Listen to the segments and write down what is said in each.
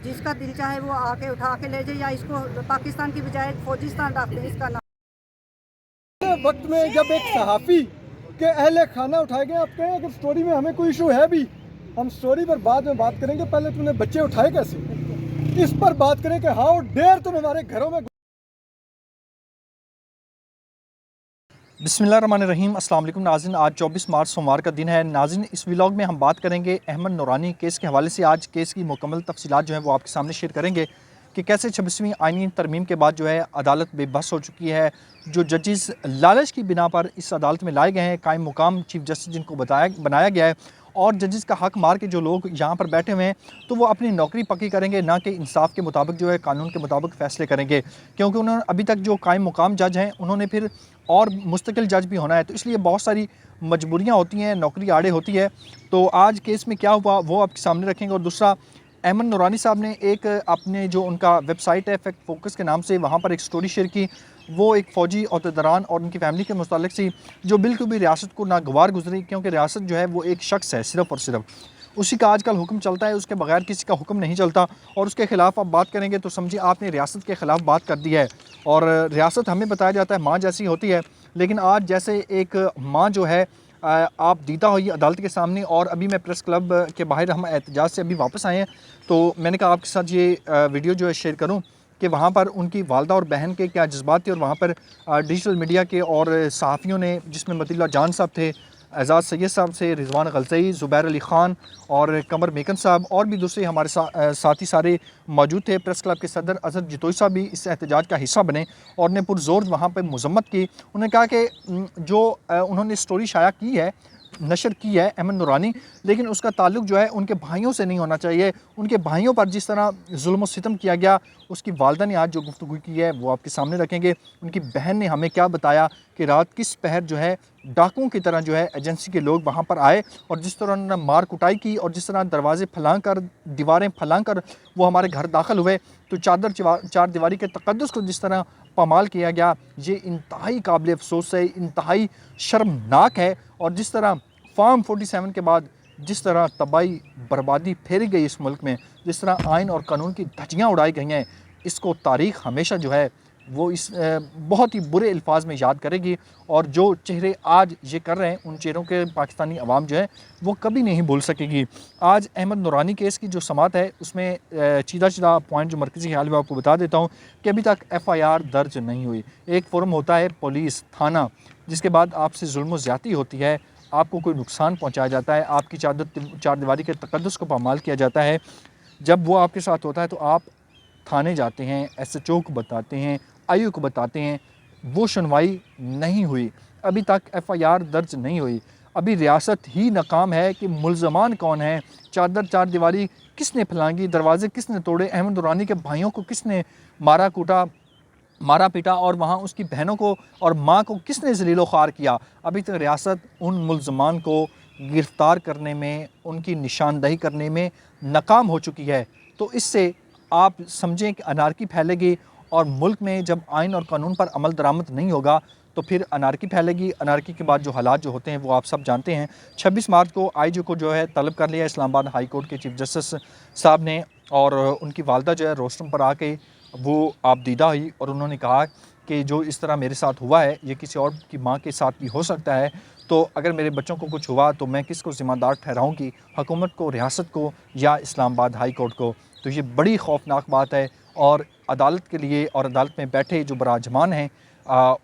जिसका दिल चाहे वो आके उठा के ले जाए या इसको पाकिस्तान की बजाय फौजिस्तान डाल दें इसका नाम। वक्त में जब एक सहाफ़ी के अहले खाना उठाए गए, आप कहें अगर स्टोरी में हमें कोई इशू है भी, हम स्टोरी पर बाद में बात करेंगे, पहले तुमने बच्चे उठाए कैसे, इस पर बात करें कि हाउ डेयर तुम हमारे घरों में। बिस्मिल्लाहिर्रहमानिर्रहीम। अस्सलाम वालेकुम नाज़रीन, आज 24 मार्च सोमवार का दिन है। नाज़रीन, इस व्लॉग में हम बात करेंगे अहमद नूरानी केस के हवाले से। आज केस की मुकम्मल तफसीलात जो है वो आपके सामने शेयर करेंगे कि कैसे 26वीं आईनी तरमीम के बाद जो है अदालत बेबस हो चुकी है। जो जजेस लालच की बिना पर इस अदालत में लाए गए हैं, कायम मुकाम चीफ जस्टिस जिनको बनाया गया है, और जजेस का हक मार के जो लोग यहाँ पर बैठे हुए हैं, तो वो अपनी नौकरी पक्की करेंगे, ना कि इंसाफ के मुताबिक जो है कानून के मुताबिक फ़ैसले करेंगे। क्योंकि उन्होंने अभी तक जो कायम मुकाम जज हैं, उन्होंने फिर और मुस्तकिल जज भी होना है, तो इसलिए बहुत सारी मजबूरियाँ होती हैं, नौकरी आड़े होती है। तो आज केस में क्या हुआ वो आपके सामने रखेंगे। और दूसरा, अहमद नूरानी साहब ने एक अपने जो उनका वेबसाइट है फैक्ट फोकस के नाम से, वहाँ पर एक स्टोरी शेयर की। वो एक फ़ौजी अहदेदारान और उनकी फैमिली के मुतालिक सी, जो बिल्कुल भी रियासत को नागवार गुजरी, क्योंकि रियासत जो है वो एक शख्स है सिर्फ़ और सिर्फ, उसी का आजकल हुक्म चलता है, उसके बगैर किसी का हुक्म नहीं चलता। और उसके ख़िलाफ़ आप बात करेंगे तो समझिए आपने रियासत के ख़िलाफ़ बात कर दी है। और रियासत हमें बताया जाता है माँ जैसी होती है, लेकिन आज जैसे एक माँ जो है आप दीदा हुई अदालत के सामने। और अभी मैं प्रेस क्लब के बाहर, हम एहतजाज से अभी वापस आए हैं, तो मैंने कहा आपके साथ ये वीडियो जो है शेयर करूं कि वहाँ पर उनकी वालदा और बहन के क्या जज्बात थे। और वहाँ पर डिजिटल मीडिया के और सहाफ़ियों ने, जिसमें मतीउल्लाह जान साहब थे, एजाज़ सैयद साहब से रिजवान गलज़ई, ज़ुबैर अली ख़ान और कमर मेकन साहब, और भी दूसरे हमारे साथी सारे मौजूद थे। प्रेस क्लब के सदर अजहर जितोई साहब भी इस एहतजाज का हिस्सा बने और ने पुरज़ोर वहाँ पर मज़म्मत की। उन्होंने कहा कि जो उन्होंने स्टोरी शाया की है, नशर की है अहमद नूरानी, लेकिन उसका ताल्लुक जो है उनके भाइयों से नहीं होना चाहिए। उनके भाइयों पर जिस तरह जुल्म व सितम किया गया, उसकी वालदा ने आज जो गुफ्तगू की है वो आपके सामने रखेंगे। उनकी बहन ने हमें क्या बताया कि रात किस पहर जो है डाकुओं की तरह जो है एजेंसी के लोग वहाँ पर आए, और जिस तरह उन्होंने मार कुटाई की, और जिस तरह दरवाज़े फलांग कर, दीवारें फलांग कर वो हमारे घर दाखिल हुए, तो चार दीवारी के तक़द्दुस को जिस तरह पामाल किया गया, ये इंतहाई काबिल अफ़सोस है, इंतहाई शर्मनाक है। और जिस तरह फार्म 47 के बाद जिस तरह तबाही बर्बादी फेरी गई इस मुल्क में, जिस तरह आइन और कानून की धज्जियाँ उड़ाई गई हैं, इसको तारीख़ हमेशा जो है वो इस बहुत ही बुरे अल्फाज में याद करेगी। और जो चेहरे आज ये कर रहे हैं, उन चेहरों के पाकिस्तानी अवाम जो है वो कभी नहीं भूल सकेगी। आज अहमद नूरानी केस की जो समात है, उसमें सीधा पॉइंट जो मरकज़ी ख्याल में आपको बता देता हूँ कि अभी तक FIR दर्ज नहीं हुई। एक फ़ोरम होता है पुलिस थाना, जिसके बाद आपसे जुल्म व ज़्यादती होती है, आपको कोई नुकसान पहुँचाया जाता है, आपकी चार दीवारी के तक़द्दुस को पामाल किया जाता है। जब वो आपके साथ होता है तो आप थाने जाते हैं, SHO को बताते हैं, IO को बताते हैं, वो सुनवाई नहीं हुई, अभी तक FIR दर्ज नहीं हुई। अभी रियासत ही नाकाम है कि मुल्ज़मान कौन हैं, चार दीवारी किसने फैलांगी, दरवाज़े किसने तोड़े, अहमद नूरानी के भाइयों को किसने मारा पीटा, और वहाँ उसकी बहनों को और माँ को किसने ज़लील व ख़ार किया। अभी तक रियासत उन मुल्ज़मान को गिरफ़्तार करने में, उनकी निशानदही करने में नाकाम हो चुकी है। तो इससे आप समझें कि अनारकी फैलेगी, और मुल्क में जब आइन और कानून पर अमल दरामद नहीं होगा तो फिर अनारकी फैलेगी। अनारकी के बाद जो हालात जो होते हैं वो आप सब जानते हैं। 26 मार्च को IG को जो है तलब कर लिया इस्लामाबाद हाई कोर्ट के चीफ जस्टिस साहब ने, और उनकी वालदा जो है रोस्टम पर आके वो आप दीदा हुई, और उन्होंने कहा कि जो इस तरह मेरे साथ हुआ है ये किसी और की माँ के साथ भी हो सकता है, तो अगर मेरे बच्चों को कुछ हुआ तो मैं किसको ज़िम्मेदार ठहराऊँगी, हुकूमत को, रियासत को, या इस्लामाबाद हाई कोर्ट को। तो ये बड़ी ख़ौफनाक बात है, और अदालत के लिए और अदालत में बैठे जो बराजमान हैं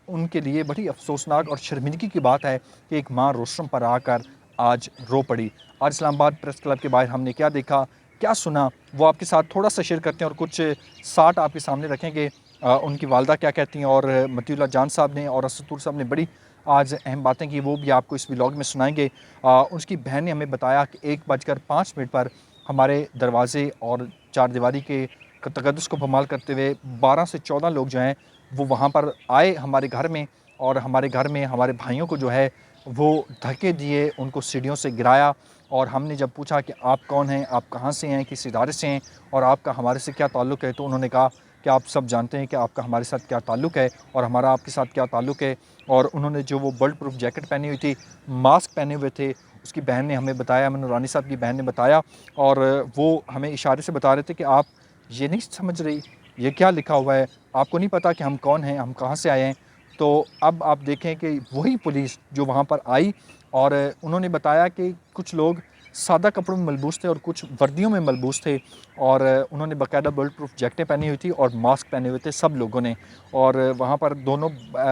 उनके लिए बड़ी अफसोसनाक और शर्मिंदगी की बात है कि एक माँ रोस्टम पर आकर आज रो पड़ी। आज इस्लामाबाद प्रेस क्लब के बाहर हमने क्या देखा, क्या सुना, वो आपके साथ थोड़ा सा शेयर करते हैं, और कुछ साठ आपके सामने रखेंगे। उनकी वालदा क्या कहती हैं, और मतीउल्लाह जान साहब ने और असद साहब ने बड़ी आज अहम बातें की, वो भी आपको इस व्लॉग में सुनाएंगे। उसकी बहन ने हमें बताया कि 1:05 पर हमारे दरवाज़े और चारदीवारी के तक़द्दुस को पामाल करते हुए 12 से 14 लोग जो हैं वो वहाँ पर आए हमारे घर में, और हमारे घर में हमारे भाइयों को जो है वो धक्के दिए, उनको सीढ़ियों से गिराया। और हमने जब पूछा कि आप कौन हैं, आप कहाँ से हैं, किस इदारे से हैं, और आपका हमारे से क्या ताल्लुक़ है, तो उन्होंने कहा कि आप सब जानते हैं कि आपका हमारे साथ क्या ताल्लुक़ है और हमारा आपके साथ क्या ताल्लुक़ है। और उन्होंने जो वो बर्ड प्रूफ जैकेट पहनी हुई थी, मास्क पहने हुए थे, उसकी बहन ने हमें बताया, अमन नूरानी साहब की बहन ने बताया, और वो हमें इशारे से बता रहे थे कि आप یہ نہیں سمجھ رہی یہ کیا لکھا ہوا ہے, آپ کو نہیں پتہ کہ ہم کون ہیں, ہم کہاں سے آئے ہیں. تو اب آپ دیکھیں کہ وہی پولیس جو وہاں پر آئی اور انہوں نے بتایا کہ کچھ لوگ سادہ کپڑوں میں ملبوس تھے اور کچھ وردیوں میں ملبوس تھے, اور انہوں نے باقاعدہ بلٹ پروف جیکٹیں پہنی ہوئی تھی اور ماسک پہنے ہوئے تھے سب لوگوں نے, اور وہاں پر دونوں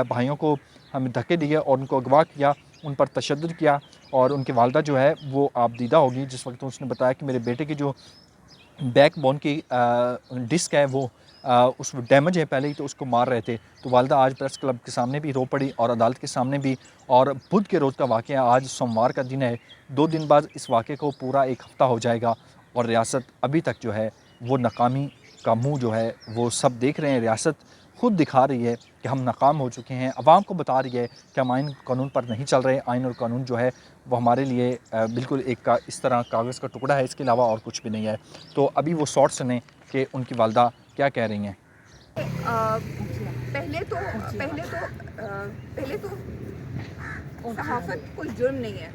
بھائیوں کو ہمیں دھکے دیے اور ان کو اغوا کیا, ان پر تشدد کیا. اور ان کی والدہ جو ہے وہ آپ دیدہ ہوگی, جس وقت اس نے بتایا کہ میرے بیٹے کی جو بیک بون کی ڈسک ہے وہ اس ڈیمیج ہے پہلے ہی, تو اس کو مار رہے تھے. تو والدہ آج پریس کلب کے سامنے بھی رو پڑی اور عدالت کے سامنے بھی. اور بدھ کے روز کا واقعہ, آج سوموار کا دن ہے, 2 دن بعد اس واقعے کو پورا 1 ہفتہ ہو جائے گا, اور ریاست ابھی تک جو ہے وہ ناکامی کا منہ جو ہے وہ سب دیکھ رہے ہیں. ریاست خود دکھا رہی ہے کہ ہم ناکام ہو چکے ہیں, عوام کو بتا رہی ہے کہ ہم آئین قانون پر نہیں چل رہے, آئین اور قانون جو ہے وہ ہمارے لیے بالکل ایک اس طرح کاغذ کا ٹکڑا ہے, اس کے علاوہ اور کچھ بھی نہیں ہے. تو ابھی وہ شارٹ سنیں کہ ان کی والدہ کیا کہہ رہی ہیں. پہلے تو صحافت کوئی جرم نہیں ہے.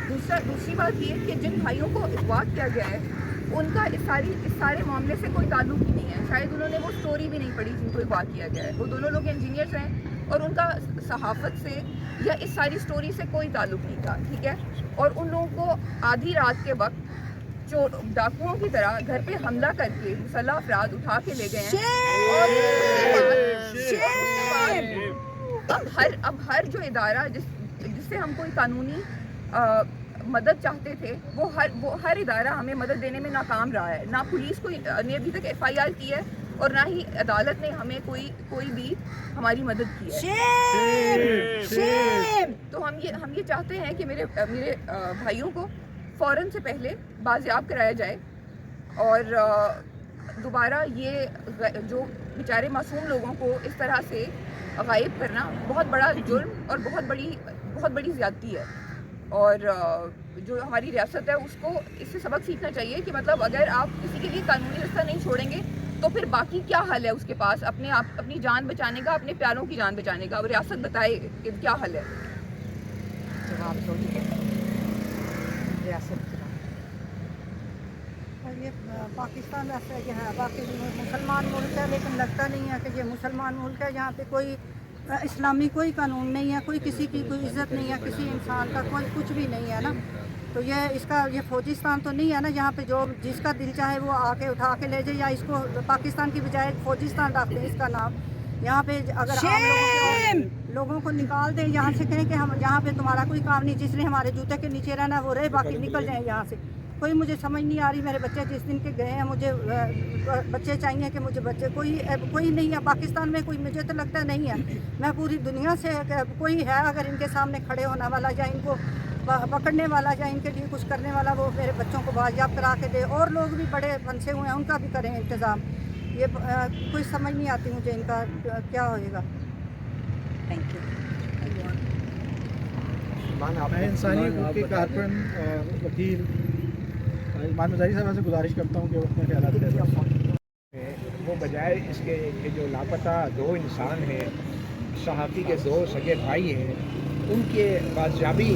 دوسری بات یہ کہ جن بھائیوں کو اغوا کیا گیا ہے ان کا اس سارے معاملے سے کوئی تعلق ہی نہیں ہے. شاید انہوں نے وہ سٹوری بھی نہیں پڑھی جن کو اغوا کیا گیا ہے. وہ دونوں لوگ انجینئرز ہیں اور ان کا صحافت سے یا اس ساری سٹوری سے کوئی تعلق نہیں تھا, ٹھیک ہے. اور ان لوگوں کو آدھی رات کے وقت ڈاکوؤں کی طرح گھر پہ حملہ کر کے مسلح افراد اٹھا کے لے گئے ہیں. اور اب ہر جو ادارہ جس سے ہم کوئی قانونی مدد چاہتے تھے وہ ہر ادارہ ہمیں مدد دینے میں ناکام رہا ہے. نہ پولیس کو نے ابھی تک FIR کی ہے اور نہ ہی عدالت نے ہمیں کوئی بھی ہماری مدد کی ہے. تو ہم یہ چاہتے ہیں کہ میرے بھائیوں کو فوراً سے پہلے بازیاب کرایا جائے, اور دوبارہ یہ جو بیچارے معصوم لوگوں کو اس طرح سے غائب کرنا بہت بڑا جرم اور بہت بڑی زیادتی ہے. اور جو ہماری ریاست ہے اس کو اس سے سبق سیکھنا چاہیے کہ مطلب اگر آپ کسی کے لیے قانونی رستہ نہیں چھوڑیں گے تو پھر باقی کیا حل ہے اس کے پاس اپنی جان بچانے کا, اپنے پیاروں کی جان بچانے کا. ریاست بتائے کہ کیا حل ہے. یہ پاکستان ایسا یہ ہے, باقی مسلمان ملک ہے لیکن لگتا نہیں ہے کہ یہ مسلمان ملک ہے. یہاں پہ کوئی اسلامی کوئی قانون نہیں ہے, کوئی کسی کی کوئی عزت نہیں ہے, کسی انسان کا کوئی کچھ بھی نہیں ہے نا. تو یہ فوجستان تو نہیں ہے نا, یہاں پہ جو جس کا دل چاہے وہ آ کے اٹھا کے لے جائے, یا اس کو پاکستان کی بجائے فوجستان رکھ دیں اس کا نام. یہاں پہ اگر عام لوگوں کو نکال دیں یہاں سے, کہیں کہ ہم یہاں پہ تمہارا کوئی کام نہیں, جس نے ہمارے جوتے کے نیچے رہنا وہ رہے, باقی نکل جائیں یہاں سے. کوئی مجھے سمجھ نہیں آ رہی. میرے بچے جس دن کے گئے ہیں, مجھے بچے چاہیے کہ مجھے بچے کوئی نہیں ہے پاکستان میں, کوئی مجھے تو لگتا نہیں ہے. میں پوری دنیا سے کوئی ہے اگر ان کے سامنے کھڑے ہونے والا یا ان کو پکڑنے والا یا ان کے لیے کچھ کرنے والا, وہ میرے بچوں کو بازیاب کرا کے دے. اور لوگ بھی بڑے پھنسے ہوئے ہیں, ان کا بھی کریں انتظام. یہ کوئی سمجھ نہیں آتی مجھے ان کا کیا ہوئے گا. Thank you. میں انسانی حقوق کے کارکن اور وکیل مان مظاہری صاحب سے گزارش کرتا ہوں کہ وہ اپنے خیالات دیں. وہ بجائے اس کے کہ جو لاپتہ 2 انسان ہیں, صحافی کے 2 سگے بھائی ہیں, ان کے بازیابی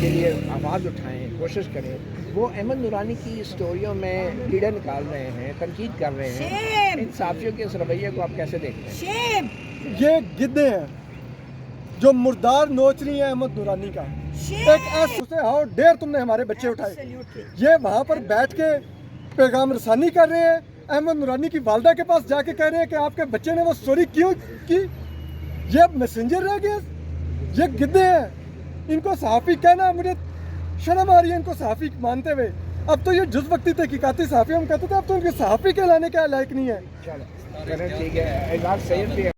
کے لیے آواز اٹھائیں, کوشش کریں. وہ احمد نورانی کی اسٹوریوں میں کیڑے نکال رہے ہیں, تنقید کر رہے ہیں. ان صحافیوں کے اس رویے کو آپ کیسے دیکھتے ہیں؟ یہ گدے ہیں جو مردار نوچ رہی ہیں احمد نورانی کا. ایک ایسے ہاؤ ڈیر تم نے ہمارے بچے اٹھائے, یہ وہاں پر بیٹھ کے پیغام رسانی کر رہے ہیں. احمد نورانی کی والدہ کے پاس جا کے کہہ رہے ہیں کہ آپ کے بچے نے وہ سٹوری کیوں کی. یہ میسنجر رہ گئے, یہ گدے ہیں. ان کو صحافی کہنا مجھے شرم آ رہی ہے ان کو صحافی مانتے ہوئے. اب تو یہ جز وقتی تحقیقاتی صحافی ہم کہتے تھے, اب تو ان کے صحافی کہلانے کا لائق نہیں ہے. چلو ٹھیک ہے. اعزاز سید بھی